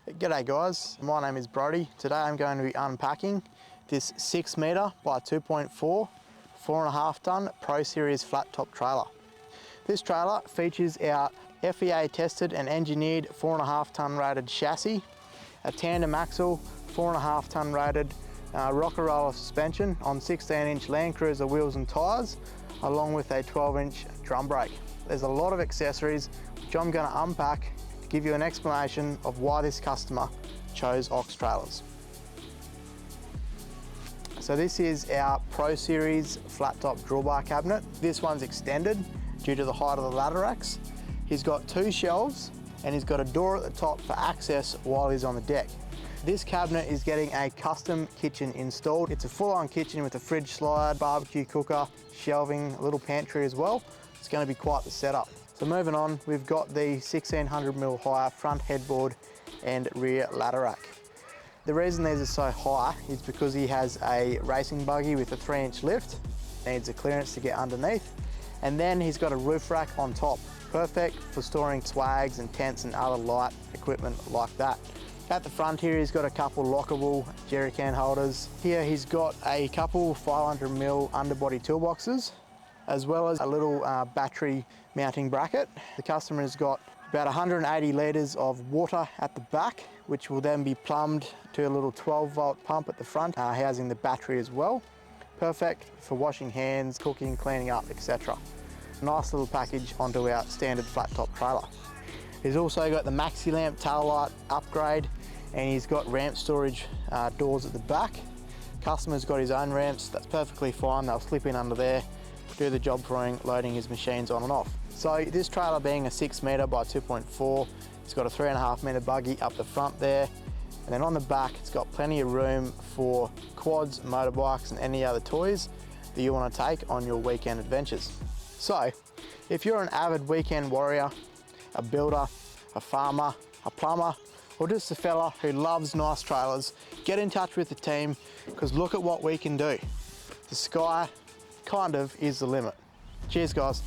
G'day guys, my name is Brodie. Today I'm going to be unpacking this 6 metre by 2.4, 4.5 tonne Pro Series flat top trailer. This trailer features our FEA tested and engineered 4.5 tonne rated chassis, a tandem axle, 4.5 tonne rated rocker roller suspension on 16-inch Land Cruiser wheels and tyres, along with a 12-inch drum brake. There's a lot of accessories which I'm going to unpack to give you an explanation of why this customer chose Ox trailers. So this is our Pro Series flat top drawbar cabinet. This one's extended due to the height of the ladder racks. He's got 2 shelves and he's got a door at the top for access while he's on the deck. This cabinet is getting a custom kitchen installed. It's a full-on kitchen with a fridge slide, barbecue cooker, shelving, a little pantry as well. It's going to be quite the setup. So moving on, we've got the 1600mm higher front headboard and rear ladder rack. The reason these are so high is because he has a racing buggy with a 3-inch lift, needs a clearance to get underneath, and then he's got a roof rack on top, perfect for storing swags and tents and other light equipment like that. At the front here, he's got a couple lockable jerry can holders. Here he's got a couple 500mm underbody toolboxes, as well as a little battery mounting bracket. The customer has got about 180 litres of water at the back, which will then be plumbed to a little 12-volt pump at the front, housing the battery as well. Perfect for washing hands, cooking, cleaning up, etc. Nice little package onto our standard flat top trailer. He's also got the Maxilamp Taillight upgrade, and he's got ramp storage doors at the back. Customer's got his own ramps, that's perfectly fine. They'll slip in under there, do the job for him, loading his machines on and off. So this trailer being a 6 metre by 2.4, it's got a 3.5 metre buggy up the front there, and then on the back it's got plenty of room for quads, motorbikes and any other toys that you want to take on your weekend adventures. So if you're an avid weekend warrior, a builder, a farmer, a plumber, or just a fella who loves nice trailers, get in touch with the team, because look at what we can do. The sky kind of is the limit. Cheers guys.